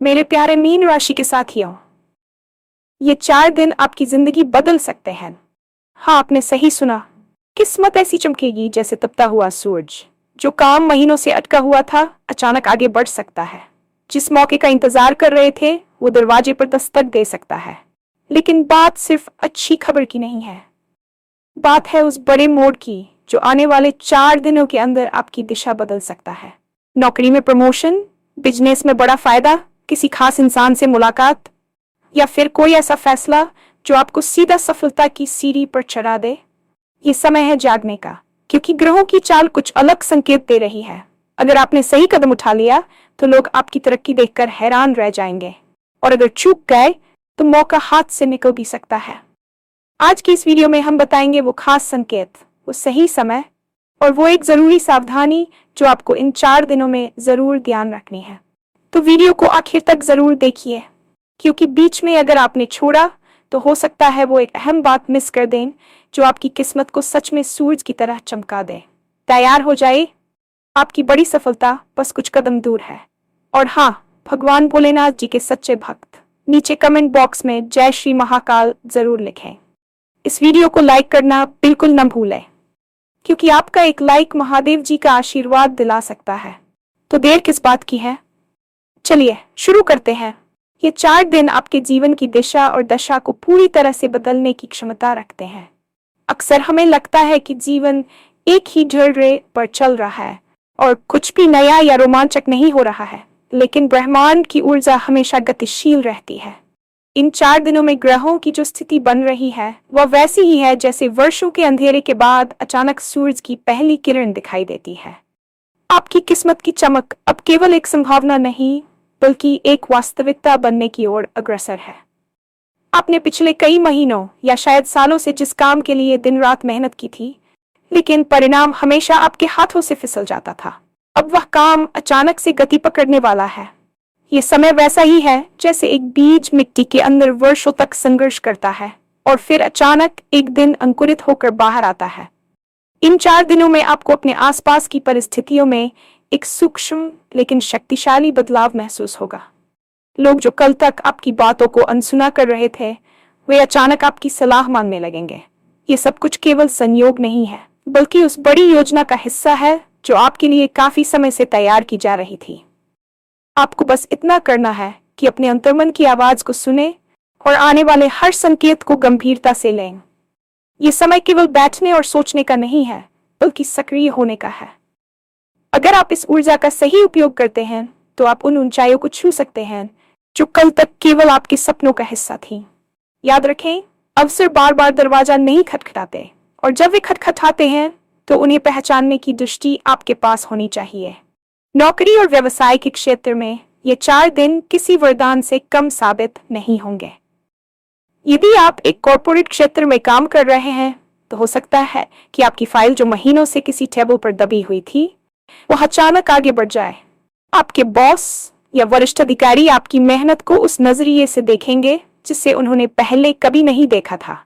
मेरे प्यारे मीन राशि के साथियों, ये 4 दिन आपकी जिंदगी बदल सकते हैं। हाँ, आपने सही सुना। किस्मत ऐसी चमकेगी जैसे तपता हुआ सूरज। जो काम महीनों से अटका हुआ था, अचानक आगे बढ़ सकता है। जिस मौके का इंतजार कर रहे थे, वो दरवाजे पर दस्तक दे सकता है। लेकिन बात सिर्फ अच्छी खबर की नहीं है। बात है उस बड़े मोड़ की जो आने वाले 4 दिनों के अंदर आपकी दिशा बदल सकता है। नौकरी में प्रमोशन, बिजनेस में बड़ा फायदा, किसी खास इंसान से मुलाकात, या फिर कोई ऐसा फैसला जो आपको सीधा सफलता की सीढ़ी पर चढ़ा दे। ये समय है जागने का, क्योंकि ग्रहों की चाल कुछ अलग संकेत दे रही है। अगर आपने सही कदम उठा लिया तो लोग आपकी तरक्की देखकर हैरान रह जाएंगे, और अगर चूक गए तो मौका हाथ से निकल भी सकता है। आज की इस वीडियो में हम बताएंगे वो खास संकेत, वो सही समय और वो एक जरूरी सावधानी जो आपको इन 4 दिनों में जरूर ध्यान रखनी है। तो वीडियो को आखिर तक जरूर देखिए, क्योंकि बीच में अगर आपने छोड़ा तो हो सकता है वो एक अहम बात मिस कर दें जो आपकी किस्मत को सच में सूरज की तरह चमका दे। तैयार हो जाए, आपकी बड़ी सफलता बस कुछ कदम दूर है। और हाँ, भगवान भोलेनाथ जी के सच्चे भक्त नीचे कमेंट बॉक्स में जय श्री महाकाल जरूर लिखें। इस वीडियो को लाइक करना बिल्कुल न भूलें, क्योंकि आपका एक लाइक महादेव जी का आशीर्वाद दिला सकता है। तो देर किस बात की है, चलिए शुरू करते हैं। ये 4 दिन आपके जीवन की दिशा और दशा को पूरी तरह से बदलने की क्षमता रखते हैं। अक्सर हमें लगता है कि जीवन एक ही ढर्रे पर चल रहा है और कुछ भी नया या रोमांचक नहीं हो रहा है, लेकिन ब्रह्मांड की ऊर्जा हमेशा गतिशील रहती है। इन 4 दिनों में ग्रहों की जो स्थिति बन रही है वह वैसी ही है जैसे वर्षों के अंधेरे के बाद अचानक सूरज की पहली किरण दिखाई देती है। आपकी किस्मत की चमक अब केवल एक संभावना नहीं, बल्कि एक वास्तविकता बनने की ओर अग्रसर है। आपने पिछले कई महीनों या शायद सालों से जिस काम के लिए दिन रात मेहनत की थी, लेकिन परिणाम हमेशा आपके हाथों से फिसल जाता था, अब वह काम अचानक से गति पकड़ने वाला है। ये समय वैसा ही है जैसे एक बीज मिट्टी के अंदर वर्षों तक संघर्ष करता है और फिर अचानक एक दिन अंकुरित होकर बाहर आता है। इन 4 दिनों में आपको अपने आसपास की परिस्थितियों में एक सूक्ष्म लेकिन शक्तिशाली बदलाव महसूस होगा। लोग जो कल तक आपकी बातों को अनसुना कर रहे थे, वे अचानक आपकी सलाह मानने लगेंगे। ये सब कुछ केवल संयोग नहीं है, बल्कि उस बड़ी योजना का हिस्सा है जो आपके लिए काफी समय से तैयार की जा रही थी। आपको बस इतना करना है कि अपने अंतर्मन की आवाज को सुने और आने वाले हर संकेत को गंभीरता से लें। ये समय केवल बैठने और सोचने का नहीं है, बल्कि सक्रिय होने का है। अगर आप इस ऊर्जा का सही उपयोग करते हैं तो आप उन ऊंचाइयों को छू सकते हैं जो कल तक केवल आपके सपनों का हिस्सा थी। याद रखें, अवसर बार बार दरवाजा नहीं खटखटाते, और जब वे खटखटाते हैं तो उन्हें पहचानने की दृष्टि आपके पास होनी चाहिए। नौकरी और व्यवसाय के क्षेत्र में ये 4 दिन किसी वरदान से कम साबित नहीं होंगे। यदि आप एक कॉर्पोरेट क्षेत्र में काम कर रहे हैं तो हो सकता है कि आपकी फाइल जो महीनों से किसी टेबल पर दबी हुई थी, वह अचानक आगे बढ़ जाए। आपके बॉस या वरिष्ठ अधिकारी आपकी मेहनत को उस नजरिए से देखेंगे जिससे उन्होंने पहले कभी नहीं देखा था।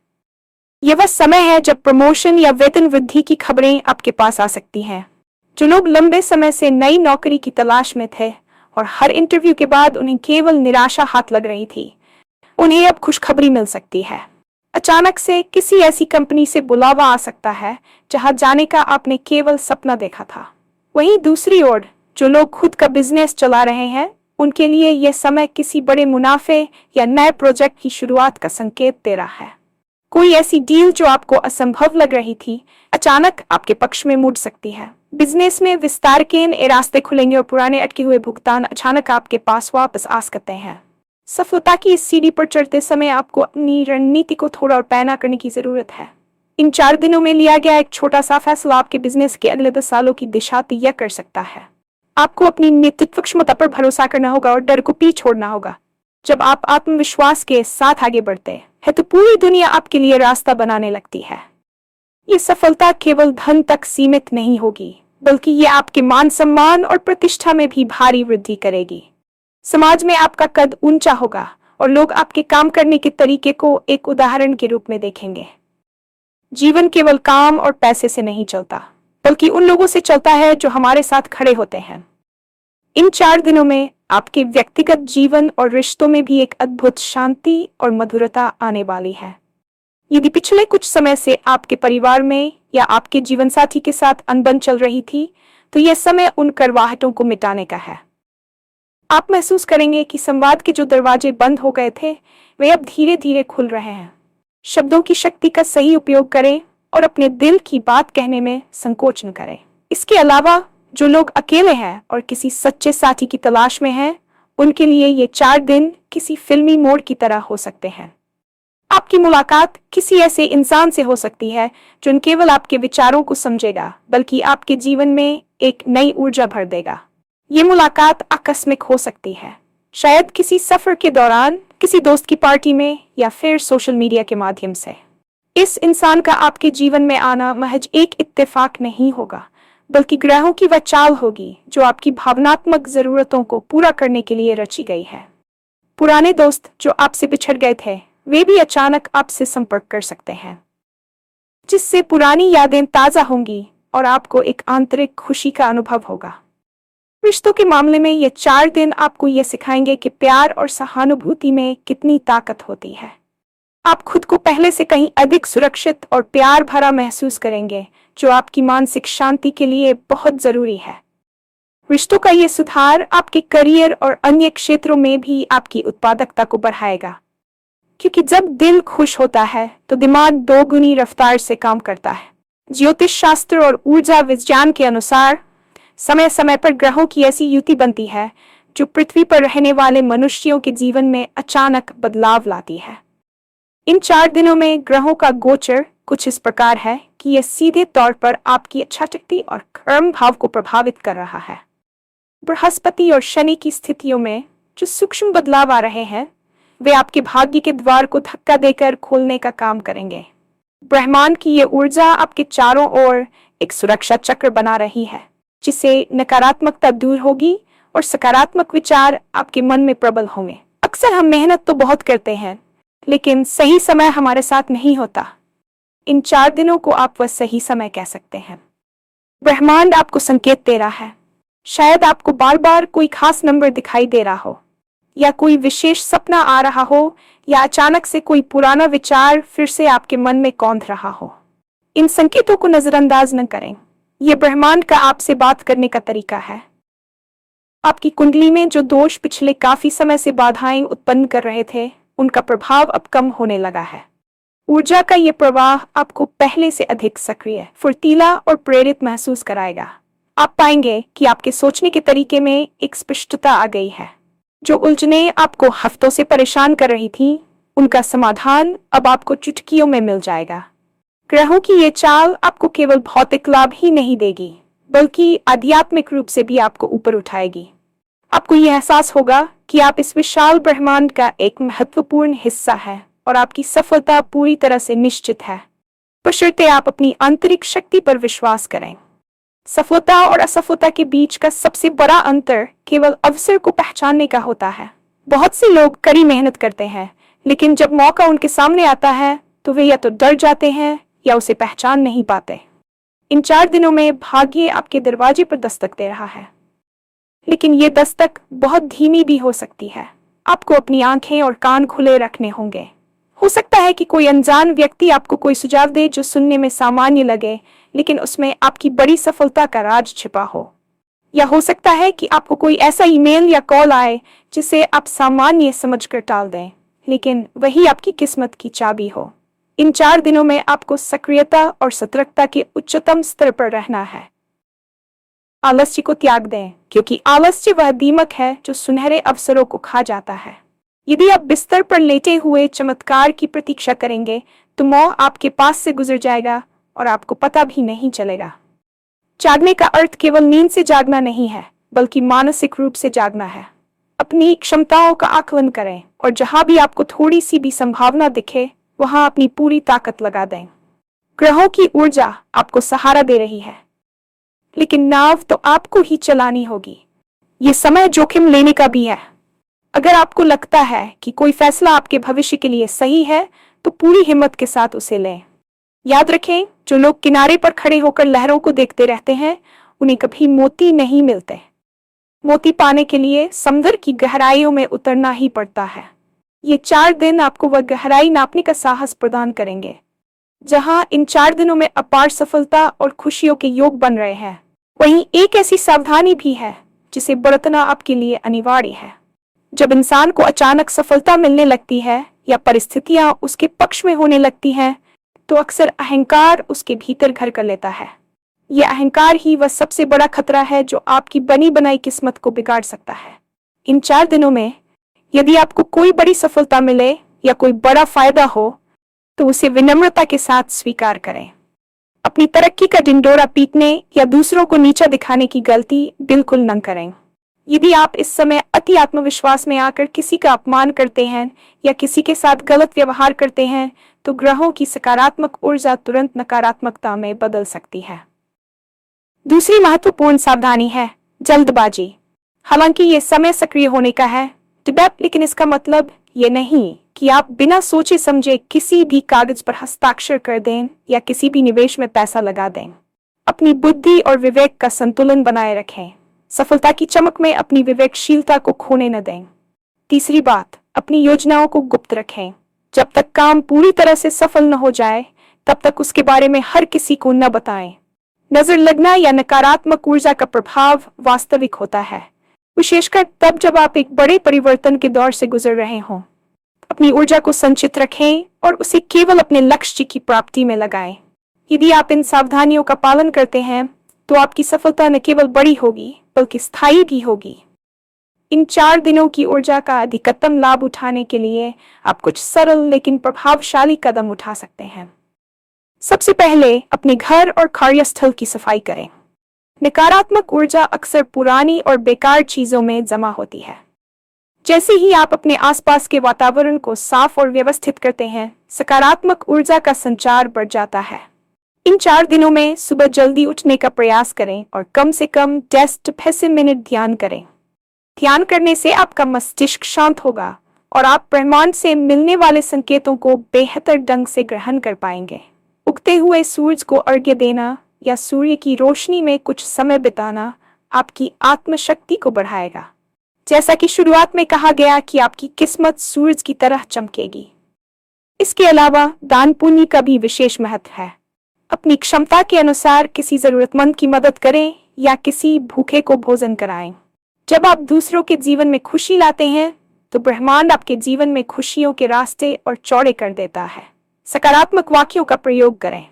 यह वह समय है जब प्रमोशन या वेतन वृद्धि की खबरें आपके पास आ सकती हैं। जो लोग लंबे समय से नई नौकरी की तलाश में थे और हर इंटरव्यू के बाद उन्हें केवल निराशा हाथ लग रही थी, उन्हें अब खुशखबरी मिल सकती है। अचानक से किसी ऐसी कंपनी से बुलावा आ सकता है जहां जाने का आपने केवल सपना देखा था। वहीं दूसरी ओर जो लोग खुद का बिजनेस चला रहे हैं, उनके लिए यह समय किसी बड़े मुनाफे या नए प्रोजेक्ट की शुरुआत का संकेत दे रहा है। कोई ऐसी डील जो आपको असंभव लग रही थी, अचानक आपके पक्ष में मुड़ सकती है। बिजनेस में विस्तार के नए रास्ते खुलेंगे और पुराने अटके हुए भुगतान अचानक आपके पास वापस आ सकते हैं। सफलता की इस सीढ़ी पर चढ़ते समय आपको अपनी रणनीति को थोड़ा और पैना करने की जरूरत है। इन 4 दिनों में लिया गया एक छोटा सा फैसला आपके बिजनेस के अगले 10 सालों की दिशा तय कर सकता है। आपको अपनी नेतृत्व क्षमता पर भरोसा करना होगा और डर को पीछे छोड़ना होगा। जब आप आत्मविश्वास के साथ आगे बढ़ते हैं तो पूरी दुनिया आपके लिए रास्ता बनाने लगती है। ये सफलता केवल धन तक सीमित नहीं होगी, बल्कि ये आपके मान सम्मान और प्रतिष्ठा में भी भारी वृद्धि करेगी। समाज में आपका कद ऊंचा होगा और लोग आपके काम करने के तरीके को एक उदाहरण के रूप में देखेंगे। जीवन केवल काम और पैसे से नहीं चलता, बल्कि उन लोगों से चलता है जो हमारे साथ खड़े होते हैं। इन 4 दिनों में आपके व्यक्तिगत जीवन और रिश्तों में भी एक अद्भुत शांति और मधुरता आने वाली है। यदि पिछले कुछ समय से आपके परिवार में या आपके जीवनसाथी के साथ अनबन चल रही थी, तो यह समय उन करवाहटों को मिटाने का है। आप महसूस करेंगे कि संवाद के जो दरवाजे बंद हो गए थे, वे अब धीरे धीरे खुल रहे हैं। शब्दों की शक्ति का सही उपयोग करें और अपने दिल की बात कहने में संकोच न करें। इसके अलावा जो लोग अकेले हैं और किसी सच्चे साथी की तलाश में हैं, उनके लिए ये 4 दिन किसी फिल्मी मोड़ की तरह हो सकते हैं। आपकी मुलाकात किसी ऐसे इंसान से हो सकती है जो न केवल आपके विचारों को समझेगा, बल्कि आपके जीवन में एक नई ऊर्जा भर देगा। ये मुलाकात आकस्मिक हो सकती है, शायद किसी सफर के दौरान, किसी दोस्त की पार्टी में, या फिर सोशल मीडिया के माध्यम से। इस इंसान का आपके जीवन में आना महज एक इत्तेफाक नहीं होगा, बल्कि ग्रहों की वह चाल होगी जो आपकी भावनात्मक जरूरतों को पूरा करने के लिए रची गई है। पुराने दोस्त जो आपसे बिछड़ गए थे, वे भी अचानक आपसे संपर्क कर सकते हैं, जिससे पुरानी यादें ताजा होंगी और आपको एक आंतरिक खुशी का अनुभव होगा। रिश्तों के मामले में ये 4 दिन आपको ये सिखाएंगे कि प्यार और सहानुभूति में कितनी ताकत होती है। आप खुद को पहले से कहीं अधिक सुरक्षित और प्यार भरा महसूस करेंगे, जो आपकी मानसिक शांति के लिए बहुत जरूरी है। रिश्तों का ये सुधार आपके करियर और अन्य क्षेत्रों में भी आपकी उत्पादकता को बढ़ाएगा, क्योंकि जब दिल खुश होता है तो दिमाग 2 गुनी रफ्तार से काम करता है। ज्योतिष शास्त्र और ऊर्जा विज्ञान के अनुसार समय समय पर ग्रहों की ऐसी युति बनती है जो पृथ्वी पर रहने वाले मनुष्यों के जीवन में अचानक बदलाव लाती है। इन 4 दिनों में ग्रहों का गोचर कुछ इस प्रकार है कि यह सीधे तौर पर आपकी इच्छाशक्ति और कर्म भाव को प्रभावित कर रहा है। बृहस्पति और शनि की स्थितियों में जो सूक्ष्म बदलाव आ रहे हैं, वे आपके भाग्य के द्वार को धक्का देकर खोलने का काम करेंगे। ब्रह्मांड की ये ऊर्जा आपके चारों ओर एक सुरक्षा चक्र बना रही है, जिससे नकारात्मकता दूर होगी और सकारात्मक विचार आपके मन में प्रबल होंगे। अक्सर हम मेहनत तो बहुत करते हैं, लेकिन सही समय हमारे साथ नहीं होता। इन 4 दिनों को आप वह सही समय कह सकते हैं। ब्रह्मांड आपको संकेत दे रहा है। शायद आपको बार बार कोई खास नंबर दिखाई दे रहा हो, या कोई विशेष सपना आ रहा हो, या अचानक से कोई पुराना विचार फिर से आपके मन में कौंध रहा हो। इन संकेतों को नजरअंदाज न करें। यह ब्रह्मांड का आपसे बात करने का तरीका है। आपकी कुंडली में जो दोष पिछले काफी समय से बाधाएं उत्पन्न कर रहे थे, उनका प्रभाव अब कम होने लगा है। ऊर्जा का ये प्रवाह आपको पहले से अधिक सक्रिय, फुर्तीला और प्रेरित महसूस कराएगा। आप पाएंगे कि आपके सोचने के तरीके में एक स्पष्टता आ गई है। जो उलझनें आपको हफ्तों से परेशान कर रही थीं, उनका समाधान अब आपको चुटकियों में मिल जाएगा। ग्रहों की ये चाल आपको केवल भौतिक लाभ ही नहीं देगी, बल्कि आध्यात्मिक रूप से भी आपको ऊपर उठाएगी। आपको यह एहसास होगा कि आप इस विशाल ब्रह्मांड का एक महत्वपूर्ण हिस्सा है और आपकी सफलता पूरी तरह से निश्चित है, बशर्ते आप अपनी आंतरिक शक्ति पर विश्वास करें। सफलता और असफलता के बीच का सबसे बड़ा अंतर केवल अवसर को पहचानने का होता है। बहुत से लोग कड़ी मेहनत करते हैं, लेकिन जब मौका उनके सामने आता है तो वे या तो डर जाते हैं या उसे पहचान नहीं पाते। इन 4 दिनों में भाग्य आपके दरवाजे पर दस्तक दे रहा है, लेकिन ये दस्तक बहुत धीमी भी हो सकती है। आपको अपनी आंखें और कान खुले रखने होंगे। हो सकता है कि कोई अनजान व्यक्ति आपको कोई सुझाव दे जो सुनने में सामान्य लगे, लेकिन उसमें आपकी बड़ी सफलता का राज छिपा हो। या हो सकता है कि आपको कोई ऐसा ईमेल या कॉल आए जिसे आप सामान्य समझकर टाल दें, लेकिन वही आपकी किस्मत की चाबी हो। इन 4 दिनों में आपको सक्रियता और सतर्कता के उच्चतम स्तर पर रहना है। आलस्य को त्याग दें, क्योंकि आलस्य वह दीमक है जो सुनहरे अवसरों को खा जाता है। यदि आप बिस्तर पर लेटे हुए चमत्कार की प्रतीक्षा करेंगे, तो मौत आपके पास से गुजर जाएगा और आपको पता भी नहीं चलेगा। जागने का अर्थ केवल नींद से जागना नहीं है, बल्कि मानसिक रूप से जागना है। अपनी क्षमताओं का आकलन करें और जहां भी आपको थोड़ी सी भी संभावना दिखे, वहां अपनी पूरी ताकत लगा दें। ग्रहों की ऊर्जा आपको सहारा दे रही है, लेकिन नाव तो आपको ही चलानी होगी। ये समय जोखिम लेने का भी है। अगर आपको लगता है कि कोई फैसला आपके भविष्य के लिए सही है, तो पूरी हिम्मत के साथ उसे लें। याद रखें, जो लोग किनारे पर खड़े होकर लहरों को देखते रहते हैं, उन्हें कभी मोती नहीं मिलते। मोती पाने के लिए समुद्र की गहराइयों में उतरना ही पड़ता है। ये 4 दिन आपको वह गहराई नापने का साहस प्रदान करेंगे जहां इन 4 दिनों में अपार सफलता और खुशियों के योग बन रहे हैं। वहीं एक ऐसी सावधानी भी है जिसे बरतना आपके लिए अनिवार्य है। जब इंसान को अचानक सफलता मिलने लगती है या परिस्थितियां उसके पक्ष में होने लगती हैं, तो अक्सर अहंकार उसके भीतर घर कर लेता है। यह अहंकार ही वह सबसे बड़ा खतरा है जो आपकी बनी बनाई किस्मत को बिगाड़ सकता है। इन 4 दिनों में यदि आपको कोई बड़ी सफलता मिले या कोई बड़ा फायदा हो, तो उसे विनम्रता के साथ स्वीकार करें। अपनी तरक्की का ढिंढोरा पीटने या दूसरों को नीचा दिखाने की गलती बिल्कुल न करें। यदि आप इस समय अति आत्मविश्वास में आकर किसी का अपमान करते हैं या किसी के साथ गलत व्यवहार करते हैं, तो ग्रहों की सकारात्मक ऊर्जा तुरंत नकारात्मकता में बदल सकती है। दूसरी महत्वपूर्ण सावधानी है जल्दबाजी। हालांकि ये समय सक्रिय होने का है, लेकिन इसका मतलब ये नहीं कि आप बिना सोचे समझे किसी भी कागज पर हस्ताक्षर कर दें या किसी भी निवेश में पैसा लगा दें। अपनी बुद्धि और विवेक का संतुलन बनाए रखें। सफलता की चमक में अपनी विवेकशीलता को खोने न दें। तीसरी बात, अपनी योजनाओं को गुप्त रखें। जब तक काम पूरी तरह से सफल न हो जाए, तब तक उसके बारे में हर किसी को न बताएं। नजर लगना या नकारात्मक ऊर्जा का प्रभाव वास्तविक होता है, विशेषकर तब जब आप एक बड़े परिवर्तन के दौर से गुजर रहे हों। अपनी ऊर्जा को संचित रखें और उसे केवल अपने लक्ष्य की प्राप्ति में लगाएं। यदि आप इन सावधानियों का पालन करते हैं, तो आपकी सफलता न केवल बड़ी होगी बल्कि स्थायी भी होगी। इन 4 दिनों की ऊर्जा का अधिकतम लाभ उठाने के लिए आप कुछ सरल लेकिन प्रभावशाली कदम उठा सकते हैं। सबसे पहले अपने घर और कार्यस्थल की सफाई करें। नकारात्मक ऊर्जा अक्सर पुरानी और बेकार चीजों में जमा होती है। जैसे ही आप अपने आसपास के वातावरण को साफ और व्यवस्थित करते हैं, सकारात्मक ऊर्जा का संचार बढ़ जाता है। इन 4 दिनों में सुबह जल्दी उठने का प्रयास करें और कम से कम 10 मिनट ध्यान करें। ध्यान करने से आपका मस्तिष्क शांत होगा और आप ब्रह्मांड से मिलने वाले संकेतों को बेहतर ढंग से ग्रहण कर पाएंगे। उगते हुए सूरज को अर्घ्य देना या सूर्य की रोशनी में कुछ समय बिताना आपकी आत्मशक्ति को बढ़ाएगा। जैसा कि शुरुआत में कहा गया कि आपकी किस्मत सूरज की तरह चमकेगी। इसके अलावा दान पुण्य का भी विशेष महत्व है। अपनी क्षमता के अनुसार किसी जरूरतमंद की मदद करें या किसी भूखे को भोजन कराएं। जब आप दूसरों के जीवन में खुशी लाते हैं, तो ब्रह्मांड आपके जीवन में खुशियों के रास्ते और चौड़े कर देता है। सकारात्मक वाक्यों का प्रयोग करें।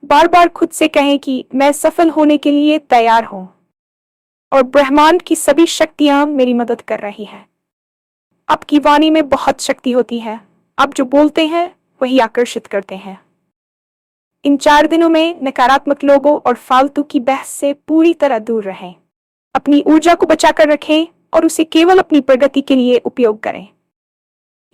बार बार खुद से कहें कि मैं सफल होने के लिए तैयार हूं और ब्रह्मांड की सभी शक्तियां मेरी मदद कर रही हैं। आपकी वाणी में बहुत शक्ति होती है। आप जो बोलते हैं वही आकर्षित करते हैं। इन 4 दिनों में नकारात्मक लोगों और फालतू की बहस से पूरी तरह दूर रहें। अपनी ऊर्जा को बचाकर रखें और उसे केवल अपनी प्रगति के लिए उपयोग करें।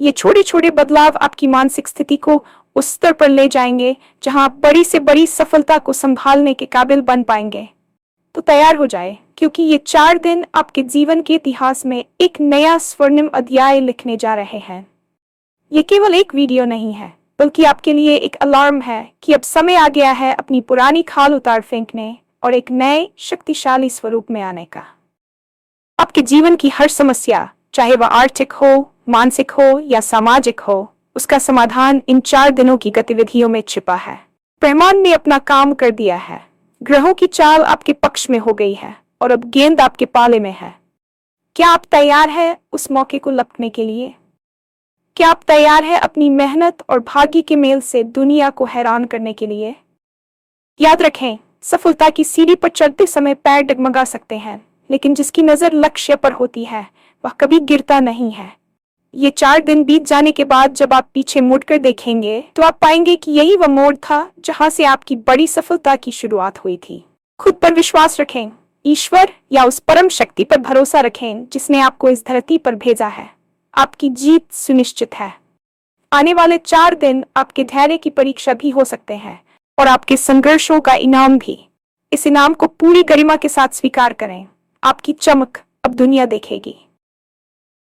ये छोटे छोटे बदलाव आपकी मानसिक स्थिति को उस स्तर पर ले जाएंगे जहां आप बड़ी से बड़ी सफलता को संभालने के काबिल बन पाएंगे। तो तैयार हो जाए, क्योंकि ये 4 दिन आपके जीवन के इतिहास में एक नया स्वर्णिम अध्याय लिखने जा रहे हैं। ये केवल एक वीडियो नहीं है, बल्कि आपके लिए एक अलार्म है कि अब समय आ गया है अपनी पुरानी खाल उतार फेंकने और एक नए शक्तिशाली स्वरूप में आने का। आपके जीवन की हर समस्या, चाहे वह आर्थिक हो, मानसिक हो या सामाजिक हो, उसका समाधान इन 4 दिनों की गतिविधियों में छिपा है। ब्रह्मांड ने अपना काम कर दिया है। ग्रहों की चाल आपके पक्ष में हो गई है और अब गेंद आपके पाले में है। क्या आप तैयार हैं उस मौके को लपटने के लिए? क्या आप तैयार हैं अपनी मेहनत और भाग्य के मेल से दुनिया को हैरान करने के लिए? याद रखें, सफलता की सीढ़ी पर चढ़ते समय पैर डगमगा सकते हैं, लेकिन जिसकी नजर लक्ष्य पर होती है वह कभी गिरता नहीं है। ये 4 दिन बीत जाने के बाद जब आप पीछे मुड़कर देखेंगे, तो आप पाएंगे कि यही वह मोड़ था जहां से आपकी बड़ी सफलता की शुरुआत हुई थी। खुद पर विश्वास रखें, ईश्वर या उस परम शक्ति पर भरोसा रखें जिसने आपको इस धरती पर भेजा है। आपकी जीत सुनिश्चित है। आने वाले 4 दिन आपके धैर्य की परीक्षा भी हो सकते हैं और आपके संघर्षों का इनाम भी। इस इनाम को पूरी गरिमा के साथ स्वीकार करें। आपकी चमक अब दुनिया देखेगी।